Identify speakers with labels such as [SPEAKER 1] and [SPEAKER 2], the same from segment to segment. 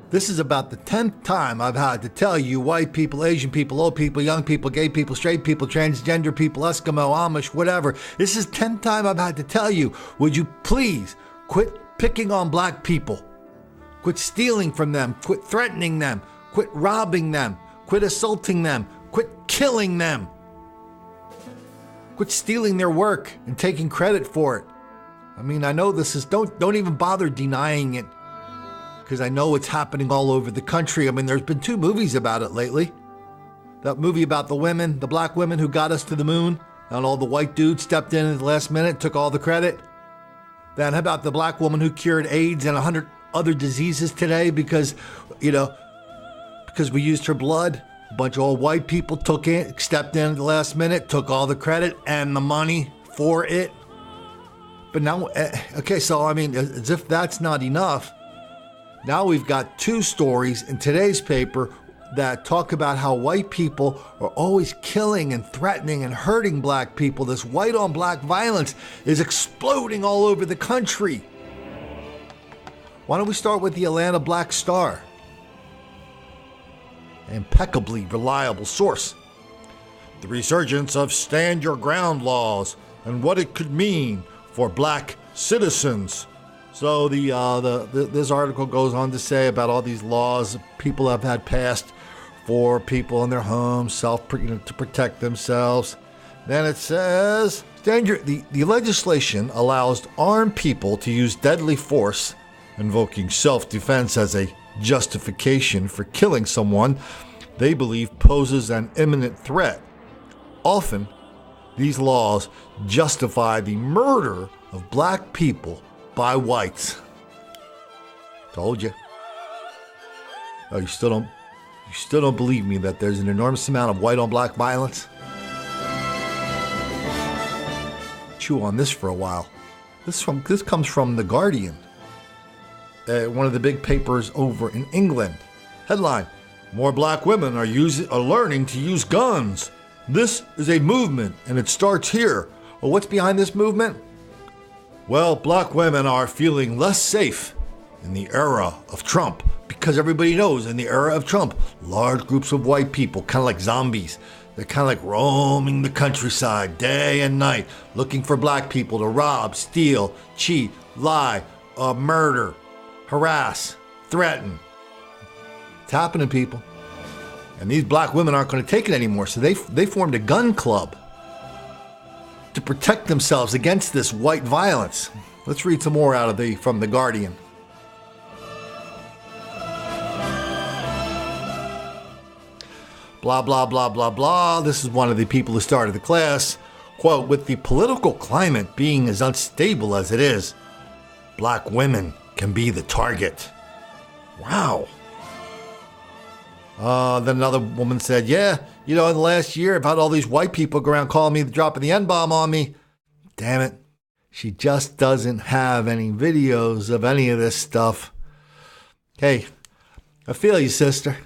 [SPEAKER 1] This is about the 10th time I've had to tell you white people, Asian people, old people, young people, gay people, straight people, transgender people, Eskimo, Amish, whatever. This is the 10th time I've had to tell you, would you please quit picking on black people? Quit stealing from them, quit threatening them, quit robbing them, quit assaulting them, quit killing them. Quit stealing their work and taking credit for it. I mean, I know this is, don't even bother denying it, because I know it's happening all over the country. I mean, there's been 2 movies about it lately. That movie about the women, the black women who got us to the moon, and all the white dudes stepped in at the last minute, took all the credit. Then how about the black woman who cured AIDS and 100 other diseases today because we used her blood? A bunch of old white people stepped in at the last minute, took all the credit and the money for it. But now, okay, so I mean, as if that's not enough, now we've got 2 stories in today's paper that talk about how white people are always killing and threatening and hurting black people. This white on black violence is exploding all over the country. Why don't we start with the Atlanta Black Star? Impeccably reliable source. The resurgence of stand your ground laws and what it could mean for black citizens. So this article goes on to say about all these laws people have had passed for people in their homes, to protect themselves. Then it says, the legislation allows armed people to use deadly force, invoking self-defense as a justification for killing someone they believe poses an imminent threat. Often, these laws justify the murder of black people by whites. Told you. Oh, you still don't believe me that there's an enormous amount of white on black violence? Chew on this for a while. This comes from The Guardian, one of the big papers over in England. Headline: More black women are learning to use guns. This is a movement, and it starts here. Well, what's behind this movement? Well, black women are feeling less safe in the era of Trump, because everybody knows in the era of Trump, large groups of white people, kind of like zombies, they're kind of like roaming the countryside day and night, looking for black people to rob, steal, cheat, lie, murder, harass, threaten. It's happening, people. And these black women aren't going to take it anymore, so they formed a gun club to protect themselves against this white violence. Let's read some more from The Guardian. Blah, blah, blah, blah, blah. This is one of the people who started the class. Quote, with the political climate being as unstable as it is, black women can be the target. Wow. Then another woman said, yeah, in the last year, I've had all these white people go around calling me dropping the N-bomb on me. Damn it. She just doesn't have any videos of any of this stuff. Hey, I feel you, sister.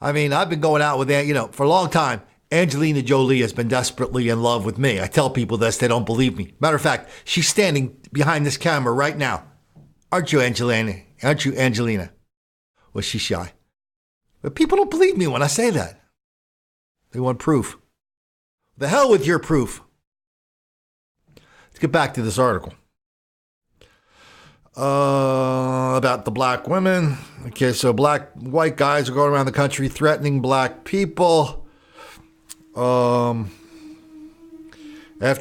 [SPEAKER 1] I mean, I've been going out with that, for a long time. Angelina Jolie has been desperately in love with me. I tell people this, they don't believe me. Matter of fact, she's standing behind this camera right now. Aren't you, Angelina? Aren't you, Angelina? Was she shy? But people don't believe me when I say that. They want proof. The hell with your proof. Let's get back to this article. About the black women. Okay, so white guys are going around the country threatening black people. After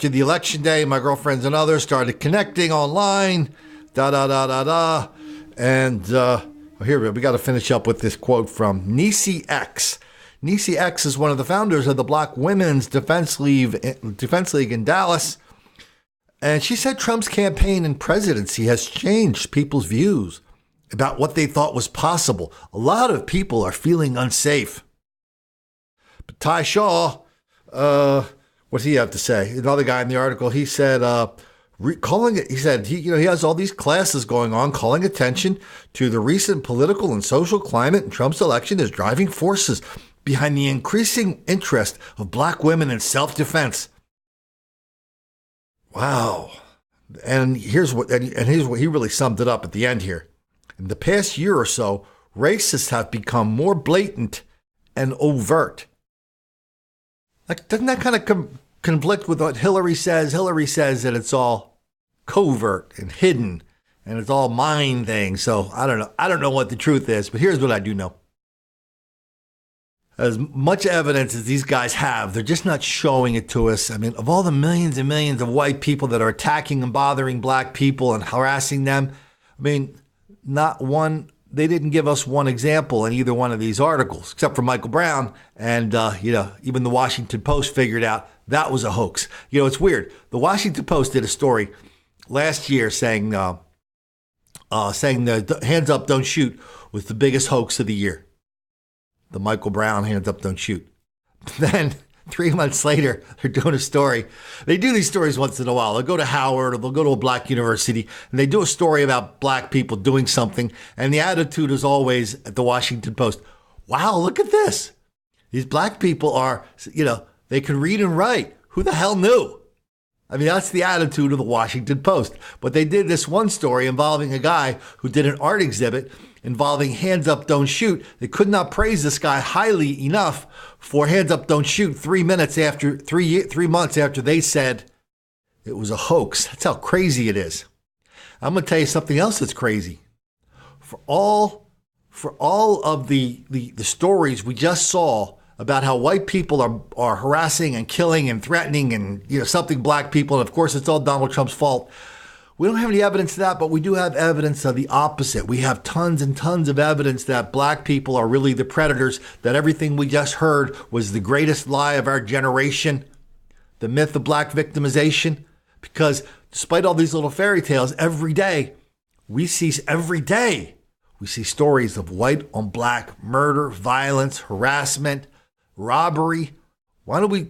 [SPEAKER 1] the election day, my girlfriends and others started connecting online. And here we got to finish up with this quote from Niecy X. Niecy X is one of the founders of the Black Women's Defense League in Dallas. And she said Trump's campaign and presidency has changed people's views about what they thought was possible. A lot of people are feeling unsafe. But Ty Shaw, what does he have to say? Another guy in the article, he said, he has all these classes going on, calling attention to the recent political and social climate in Trump's election as driving forces behind the increasing interest of black women in self-defense. Wow. And here's what he really summed it up at the end here. In the past year or so, racists have become more blatant and overt. Like, doesn't that kind of conflict with what Hillary says? Hillary says that it's all covert and hidden and it's all mind things. So I don't know. I don't know what the truth is, but here's what I do know. As much evidence as these guys have, they're just not showing it to us. I mean, of all the millions and millions of white people that are attacking and bothering black people and harassing them, I mean, not one, they didn't give us one example in either one of these articles, except for Michael Brown. And, even the Washington Post figured out that was a hoax. It's weird. The Washington Post did a story last year saying the hands up, don't shoot was the biggest hoax of the year. The Michael Brown hands up, don't shoot. Then 3 months later, they're doing a story. They do these stories once in a while. They'll go to Howard or they'll go to a black university and they do a story about black people doing something. And the attitude is always at the Washington Post, wow, look at this. These black people are, they can read and write. Who the hell knew? I mean, that's the attitude of the Washington Post. But they did this one story involving a guy who did an art exhibit involving hands up, don't shoot. They could not praise this guy highly enough for hands up, don't shoot 3 months after they said it was a hoax. That's how crazy it is. I'm going to tell you something else that's crazy. For all of the stories we just saw about how white people are harassing and killing and threatening and something black people, and of course it's all Donald Trump's fault. We don't have any evidence of that, but we do have evidence of the opposite. We have tons and tons of evidence that black people are really the predators, that everything we just heard was the greatest lie of our generation, the myth of black victimization. Because despite all these little fairy tales, every day we see stories of white on black murder, violence, harassment, robbery. Why don't we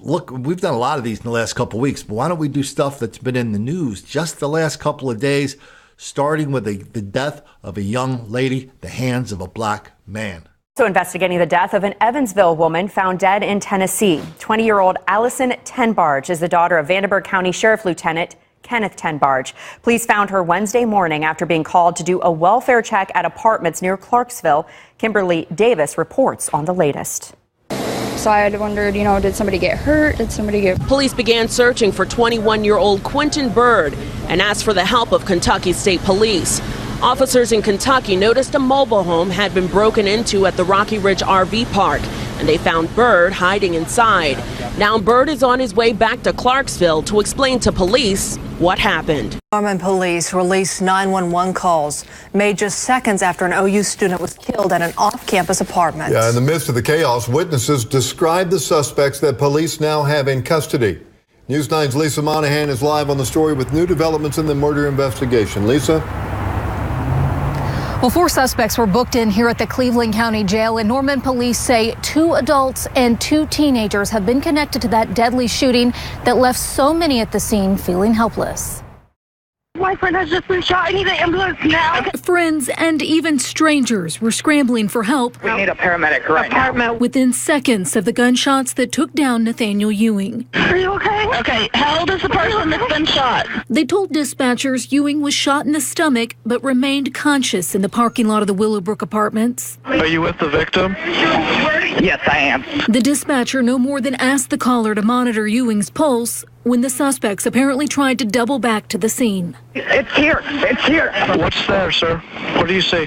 [SPEAKER 1] look? We've done a lot of these in the last couple of weeks, but why don't we do stuff that's been in the news just the last couple of days, starting with the death of a young lady, the hands of a black man.
[SPEAKER 2] So investigating the death of an Evansville woman found dead in Tennessee. 20-year-old Allison Tenbarge is the daughter of Vanderburgh County Sheriff Lieutenant Kenneth Tenbarge. Police found her Wednesday morning after being called to do a welfare check at apartments near Clarksville. Kimberly Davis reports on the latest.
[SPEAKER 3] So I had wondered, did somebody get hurt?
[SPEAKER 4] Police began searching for 21-year-old Quentin Bird and asked for the help of Kentucky State Police. Officers in Kentucky noticed a mobile home had been broken into at the Rocky Ridge RV Park, and they found Bird hiding inside. Now Bird is on his way back to Clarksville to explain to police what happened.
[SPEAKER 5] Norman police released 911 calls made just seconds after an OU student was killed at an off-campus apartment.
[SPEAKER 6] Yeah, in the midst of the chaos, witnesses describe the suspects that police now have in custody. News 9's Lisa Monahan is live on the story with new developments in the murder investigation. Lisa?
[SPEAKER 7] Well, 4 suspects were booked in here at the Cleveland County Jail, and Norman police say 2 adults and 2 teenagers have been connected to that deadly shooting that left so many at the scene feeling helpless.
[SPEAKER 8] My friend has just been shot. I need an ambulance now.
[SPEAKER 7] Friends and even strangers were scrambling for help.
[SPEAKER 8] We need a paramedic right now.
[SPEAKER 7] Within seconds of the gunshots that took down Nathaniel Ewing.
[SPEAKER 8] Are you okay? Okay, how old is the person that's been shot?
[SPEAKER 7] They told dispatchers Ewing was shot in the stomach but remained conscious in the parking lot of the Willowbrook Apartments.
[SPEAKER 9] Are you with the victim?
[SPEAKER 8] Yes, I am.
[SPEAKER 7] The dispatcher no more than asked the caller to monitor Ewing's pulse when the suspects apparently tried to double back to the scene.
[SPEAKER 8] It's here. It's here.
[SPEAKER 9] What's there, sir? What do you see?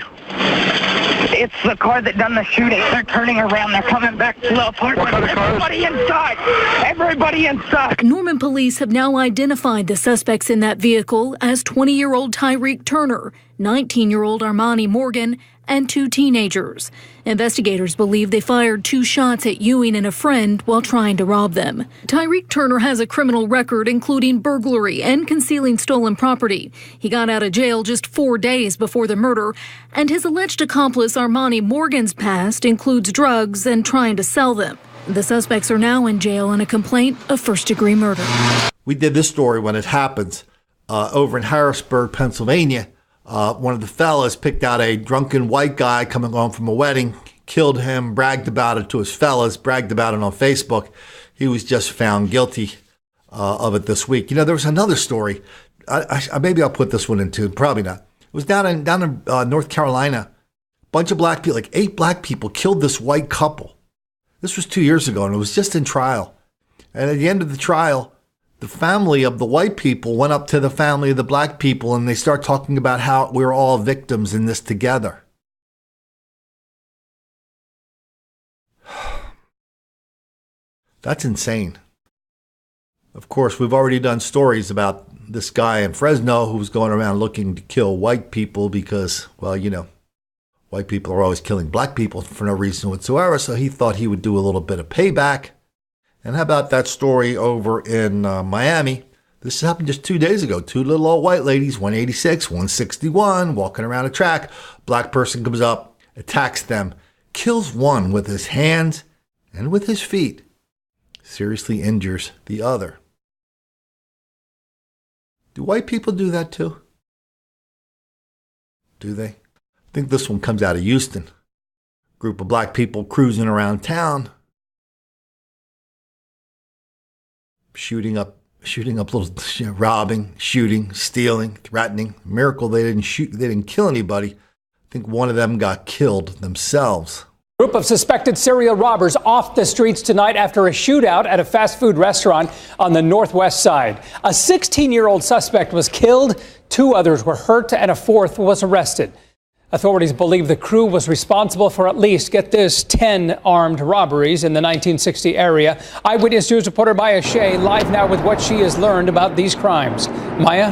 [SPEAKER 8] It's the car that done the shooting. They're turning around. They're coming back to the apartment.
[SPEAKER 9] What kind of car?
[SPEAKER 8] Everybody inside. Everybody inside.
[SPEAKER 7] Norman police have now identified the suspects in that vehicle as 20-year-old Tyreek Turner, 19-year-old Armani Morgan, and 2 teenagers. Investigators believe they fired 2 shots at Ewing and a friend while trying to rob them. Tyreek Turner has a criminal record including burglary and concealing stolen property. He got out of jail just 4 days before the murder, and his alleged accomplice Armani Morgan's past includes drugs and trying to sell them. The suspects are now in jail on a complaint of first-degree murder.
[SPEAKER 1] We did this story when it happens over in Harrisburg, Pennsylvania. One of the fellas picked out a drunken white guy coming home from a wedding, killed him, bragged about it to his fellas, bragged about it on Facebook. He was just found guilty of it this week. There was another story. Maybe I'll put this one in too. Probably not. It was down in North Carolina. bunch of black people, like 8 black people, killed this white couple. This was 2 years ago, and it was just in trial. And at the end of the trial, the family of the white people went up to the family of the black people, and they start talking about how we're all victims in this together. That's insane. Of course, we've already done stories about this guy in Fresno who was going around looking to kill white people because, well, you know, white people are always killing black people for no reason whatsoever, so he thought he would do a little bit of payback. And how about that story over in Miami? This happened just 2 days ago. 2 little old white ladies, 186, 161, walking around a track. Black person comes up, attacks them, kills one with his hands and with his feet, seriously injures the other. Do white people do that too? Do they? I think this one comes out of Houston. Group of black people cruising around town, shooting up little, robbing, shooting, stealing, threatening. Miracle they didn't shoot, they didn't kill anybody. I think one of them got killed themselves.
[SPEAKER 10] Group of suspected serial robbers off the streets tonight after a shootout at a fast food restaurant on the northwest side. A 16-year-old suspect was killed, 2 others were hurt, and a 4th was arrested. Authorities believe the crew was responsible for at least, get this, 10 armed robberies in the 1960 area. Eyewitness News reporter Maya Shea live now with what she has learned about these crimes. Maya?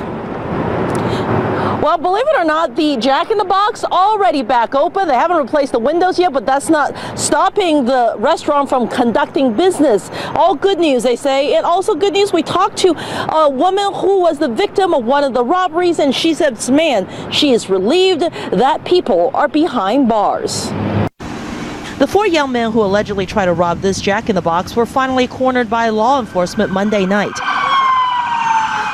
[SPEAKER 11] Well, believe it or not, the Jack in the Box already back open. They haven't replaced the windows yet, but that's not stopping the restaurant from conducting business. All good news, they say. And also good news, we talked to a woman who was the victim of one of the robberies, and she said, man, she is relieved that people are behind bars. The 4 young men who allegedly tried to rob this Jack in the Box were finally cornered by law enforcement Monday night.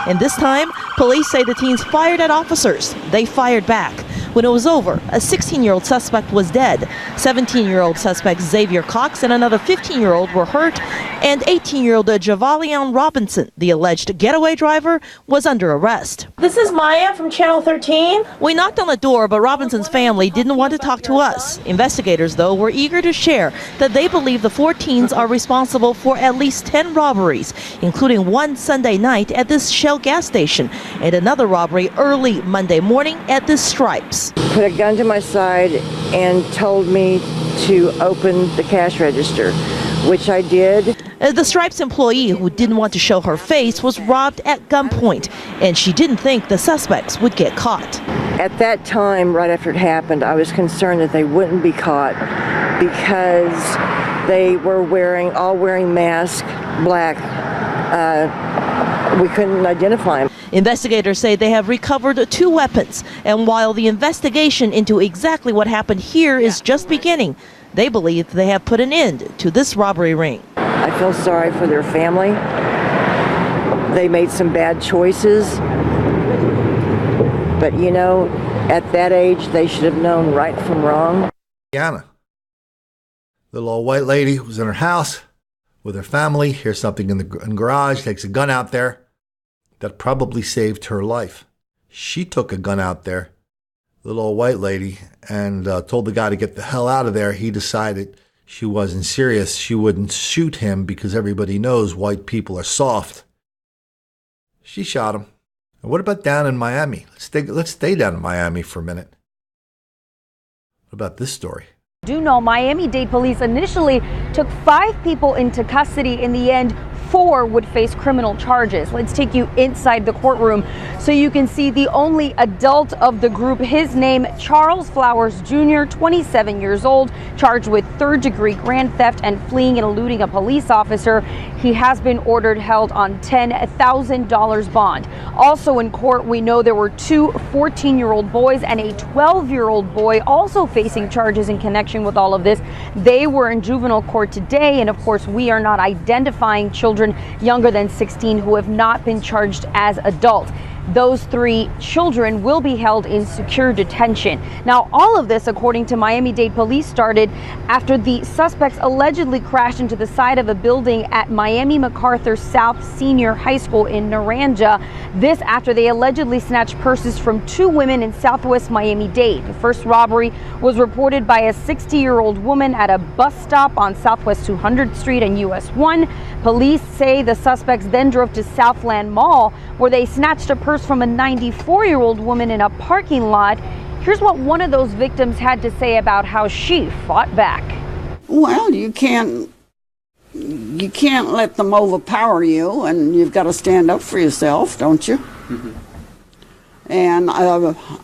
[SPEAKER 11] And this time, police say the teens fired at officers. They fired back. When it was over, a 16-year-old suspect was dead. 17-year-old suspect Xavier Cox and another 15-year-old were hurt. And 18-year-old Javalion Robinson, the alleged getaway driver, was under arrest. This is Maya from Channel 13. We knocked on the door, but Robinson's family didn't want to talk to us. Investigators, though, were eager to share that they believe the 4 teens are responsible for at least 10 robberies, including one Sunday night at this Shell gas station and another robbery early Monday morning at this Stripes.
[SPEAKER 12] Put a gun to my side and told me to open the cash register, which I did.
[SPEAKER 11] The Stripes employee, who didn't want to show her face, was robbed at gunpoint, and she didn't think the suspects would get caught.
[SPEAKER 12] At that time, right after it happened, I was concerned that they wouldn't be caught because they were all wearing masks, black. We couldn't identify them.
[SPEAKER 11] Investigators say they have recovered 2 weapons, and while the investigation into exactly what happened here is just beginning, they believe they have put an end to this robbery ring.
[SPEAKER 12] I feel sorry for their family. They made some bad choices, but you know, at that age, they should have known right from wrong.
[SPEAKER 1] Anna, little old white lady was in her house with her family, hears something in the garage, takes a gun out there. That probably saved her life. She took a gun out there, little old white lady, and told the guy to get the hell out of there. He decided she wasn't serious. She wouldn't shoot him because everybody knows white people are soft. She shot him. And what about down in Miami? Let's stay down in Miami for a minute. What about this story?
[SPEAKER 13] Do know Miami-Dade police initially took 5 people into custody. In the end, 4 would face criminal charges. Let's take you inside the courtroom so you can see the only adult of the group. His name, Charles Flowers Jr., 27 years old, charged with 3rd-degree grand theft and fleeing and eluding a police officer. He has been ordered held on $10,000 bond. Also in court, we know there were 2 14-year-old boys and a 12-year-old boy also facing charges in connection with all of this. They were in juvenile court today, and of course, we are not identifying children younger than 16 who have not been charged as adults. Those 3 children will be held in secure detention. Now, all of this, according to Miami-Dade police, started after the suspects allegedly crashed into the side of a building at Miami MacArthur South Senior High School in Naranja. This after they allegedly snatched purses from 2 women in southwest Miami-Dade. The first robbery was reported by a 60-year-old woman at a bus stop on Southwest 200th Street and US 1. Police say the suspects then drove to Southland Mall, where they snatched a purse from a 94-year-old woman in a parking lot. Here's what one of those victims had to say about how she fought back.
[SPEAKER 14] Well, you can't let them overpower you, and you've got to stand up for yourself, don't you? Mm-hmm. And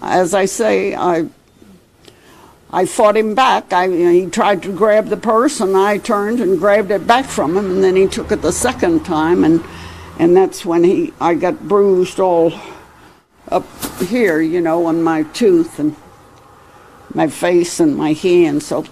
[SPEAKER 14] as I say, I fought him back. He tried to grab the purse, and I turned and grabbed it back from him, and then he took it the second time, and that's when I got bruised all up here, you know, on my tooth and my face and my hand. So,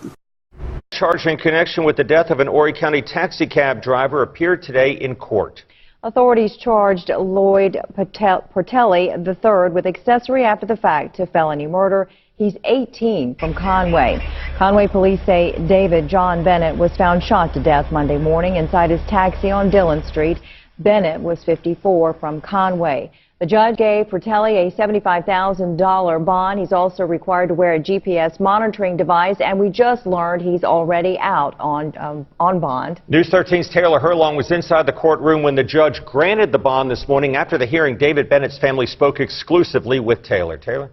[SPEAKER 15] charged in connection with the death of an Horry County taxi cab driver appeared today in court.
[SPEAKER 16] Authorities charged Lloyd Portelli III with accessory after the fact to felony murder. He's 18 from Conway. Conway police say David John Bennett was found shot to death Monday morning inside his taxi on Dillon Street. Bennett was 54 from Conway. The judge gave Portelli a $75,000 bond. He's also required to wear a GPS monitoring device, and we just learned he's already out on bond.
[SPEAKER 15] News 13's Taylor Herlong was inside the courtroom when the judge granted the bond this morning. After the hearing, David Bennett's family spoke exclusively with Taylor. Taylor?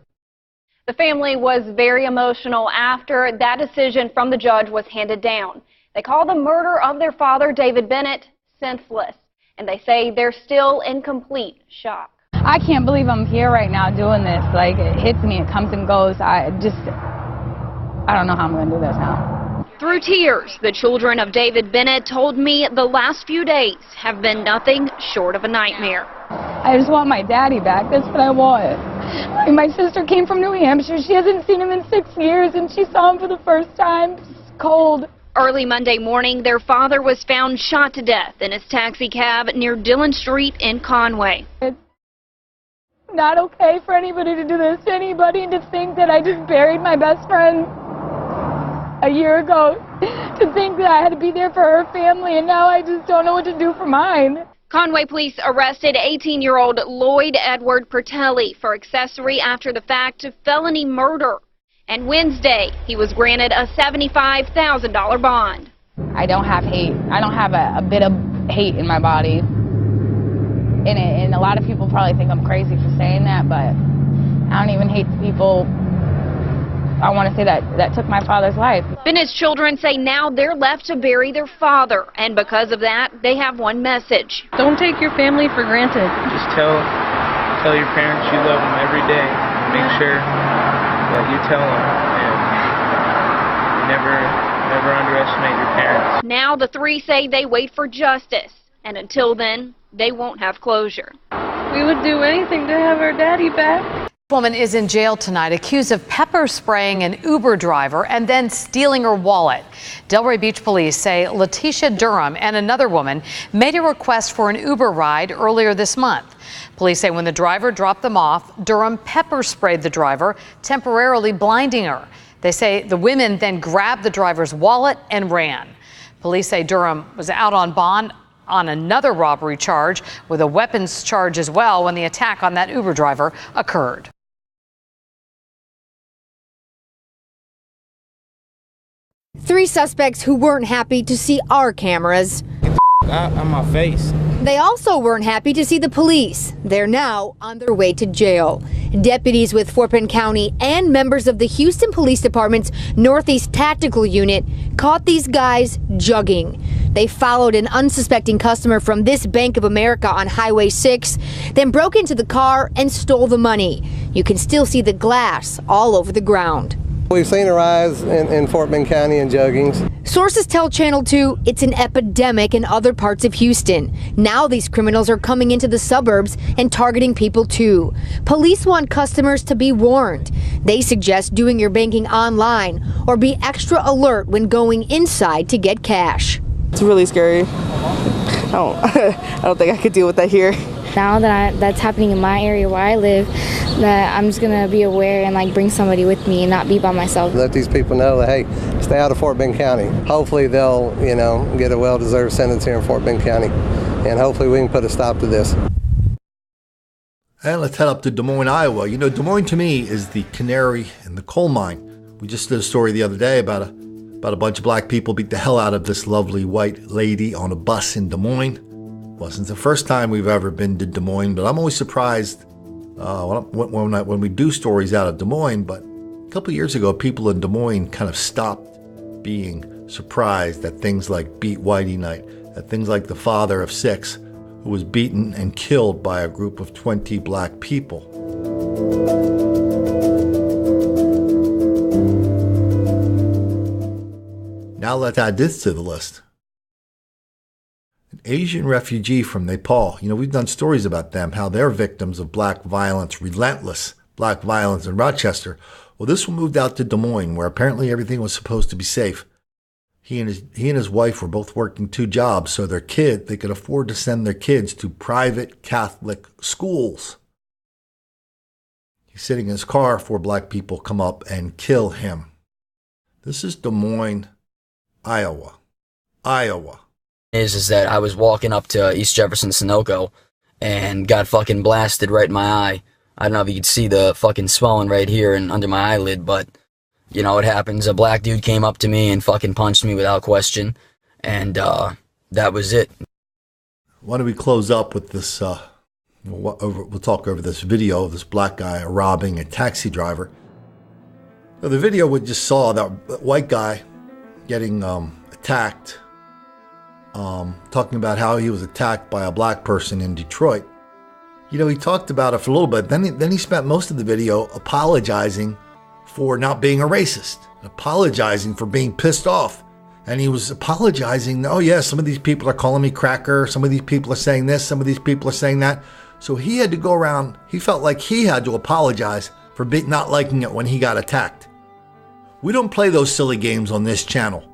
[SPEAKER 17] The family was very emotional after that decision from the judge was handed down. They call the murder of their father, David Bennett, senseless, and they say they're still in complete shock.
[SPEAKER 18] I can't believe I'm here right now doing this. Like, it hits me, it comes and goes. I don't know how I'm going to do this now.
[SPEAKER 17] Through tears, the children of David Bennett told me the last few days have been nothing short of a nightmare.
[SPEAKER 18] I just want my daddy back. That's what I want. My sister came from New Hampshire. She hasn't seen him in 6 years, and she saw him for the first time. It's cold.
[SPEAKER 17] Early Monday morning, their father was found shot to death in his taxi cab near Dillon Street in Conway.
[SPEAKER 18] It's not okay for anybody to do this to anybody, and to think that I just buried my best friend a year ago. To think that I had to be there for her family, and now I just don't know what to do for mine.
[SPEAKER 17] Conway police arrested 18-year-old Lloyd Edward Portelli for accessory after the fact to felony murder. And Wednesday, he was granted a $75,000 bond.
[SPEAKER 18] I don't have hate. I don't have a bit of hate in my body. And a lot of people probably think I'm crazy for saying that, but I don't even hate the people, I want to say, that took my father's life.
[SPEAKER 17] Bennett's children say now they're left to bury their father, and because of that, they have one message.
[SPEAKER 19] Don't take your family for granted. Just tell your parents you love them every day. Make sure that you tell them, and never underestimate your parents.
[SPEAKER 17] Now the 3 say they wait for justice, and until then, they won't have closure.
[SPEAKER 19] We would do anything to have our daddy back.
[SPEAKER 20] Woman is in jail tonight, accused of pepper spraying an Uber driver and then stealing her wallet. Delray Beach police say Letitia Durham and another woman made a request for an Uber ride earlier this month. Police say when the driver dropped them off, Durham pepper sprayed the driver, temporarily blinding her. They say the women then grabbed the driver's wallet and ran. Police say Durham was out on bond on another robbery charge with a weapons charge as well when the attack on that Uber driver occurred.
[SPEAKER 21] Three suspects who weren't happy to see our cameras.
[SPEAKER 22] Out of my face.
[SPEAKER 21] They also weren't happy to see the police. They're now on their way to jail. Deputies with Fort Bend County and members of the Houston Police Department's Northeast Tactical Unit caught these guys jugging. They followed an unsuspecting customer from this Bank of America on Highway 6, then broke into the car and stole the money. You can still see the glass all over the ground.
[SPEAKER 23] We've seen a rise in Fort Bend County in juggings.
[SPEAKER 21] Sources tell Channel 2 it's an epidemic in other parts of Houston. Now these criminals are coming into the suburbs and targeting people too. Police want customers to be warned. They suggest doing your banking online or be extra alert when going inside to get cash.
[SPEAKER 24] It's really scary. I don't think I could deal with that here.
[SPEAKER 2] now that that's happening in my area where I live, that I'm just going to be aware and like bring somebody with me and not be by myself.
[SPEAKER 23] Let these people know that, hey, stay out of Fort Bend County. Hopefully they'll, get a well-deserved sentence here in Fort Bend County. And hopefully we can put a stop to this.
[SPEAKER 1] And let's head up to Des Moines, Iowa. Des Moines to me is the canary in the coal mine. We just did a story the other day about a bunch of black people beat the hell out of this lovely white lady on a bus in Des Moines. Wasn't the first time we've ever been to Des Moines, but I'm always surprised when we do stories out of Des Moines. But a couple of years ago, people in Des Moines kind of stopped being surprised at things like Beat Whitey Night, at things like the father of 6 who was beaten and killed by a group of 20 black people. Now let's add this to the list. An Asian refugee from Nepal. We've done stories about them, how they're victims of black violence, relentless black violence in Rochester. Well, this one moved out to Des Moines, where apparently everything was supposed to be safe. He and his wife were both working 2 jobs, so they could afford to send their kids to private Catholic schools. He's sitting in his car, 4 black people come up and kill him. This is Des Moines, Iowa.
[SPEAKER 3] Is that I was walking up to East Jefferson Sunoco and got fucking blasted right in my eye. I don't know if you could see the fucking swelling right here and under my eyelid, but it happens. A black dude came up to me and fucking punched me without question, and that was it.
[SPEAKER 1] Why don't we close up with this, we'll talk over this video of this black guy robbing a taxi driver. Now, the video we just saw, that white guy getting attacked, talking about how he was attacked by a black person in Detroit. He talked about it for a little bit, then he spent most of the video apologizing for not being a racist, apologizing for being pissed off. And he was apologizing, oh yeah, some of these people are calling me cracker, some of these people are saying this, some of these people are saying that. So he had to go around, he felt like he had to apologize for not liking it when he got attacked. We don't play those silly games on this channel.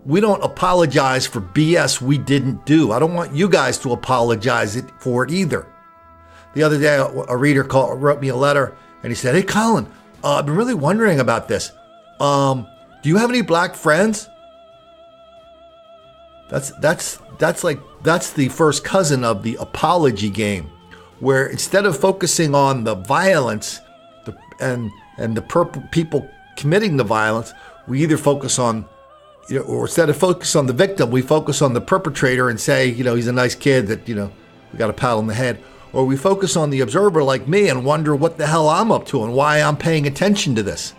[SPEAKER 1] We don't apologize for BS we didn't do. I don't want you guys to apologize for it either. The other day, a reader wrote me a letter and he said, hey Colin, I've been really wondering about this. Do you have any black friends? That's the first cousin of the apology game, where instead of focusing on the violence and the people committing the violence, we either focus on, or instead of focus on the victim, we focus on the perpetrator and say, he's a nice kid that, we got a pat on the head. Or we focus on the observer like me and wonder what the hell I'm up to and why I'm paying attention to this.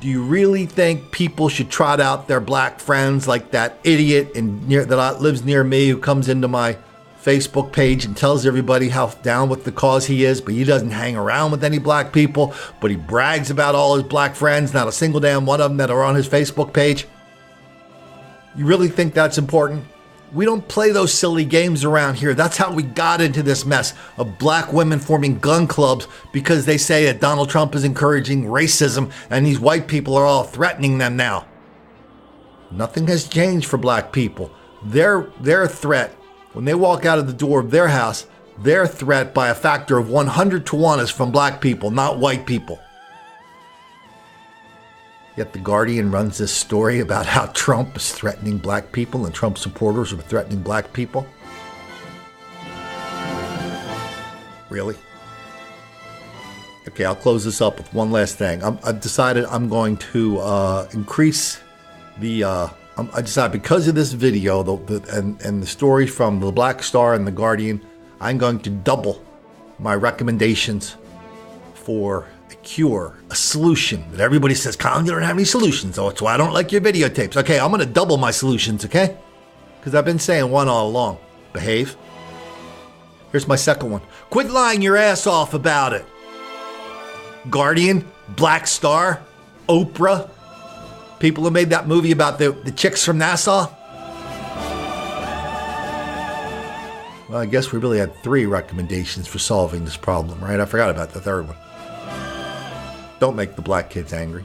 [SPEAKER 1] Do you really think people should trot out their black friends like that idiot that lives near me who comes into my Facebook page and tells everybody how down with the cause he is, but he doesn't hang around with any black people, but he brags about all his black friends, not a single damn one of them that are on his Facebook page? You really think that's important? We don't play those silly games around here. That's how we got into this mess of black women forming gun clubs because they say that Donald Trump is encouraging racism and these white people are all threatening them now. Nothing has changed for black people. Their threat, when they walk out of the door of their house, their threat by a factor of 100 to 1 is from black people, not white people. Yet The Guardian runs this story about how Trump is threatening black people and Trump supporters are threatening black people. Really? Okay, I'll close this up with one last thing. I've decided I'm going to increase the... I decided because of this video and the stories from the Black Star and The Guardian, I'm going to double my recommendations for a cure, a solution that everybody says, Colin, you don't have any solutions, so that's why I don't like your videotapes. Okay, I'm going to double my solutions, okay? Because I've been saying one all along. Behave. Here's my second one. Quit lying your ass off about it. Guardian, Black Star, Oprah, people who made that movie about the chicks from Nassau. Well, I guess we really had 3 recommendations for solving this problem, right? I forgot about the third one. Don't make the black kids angry.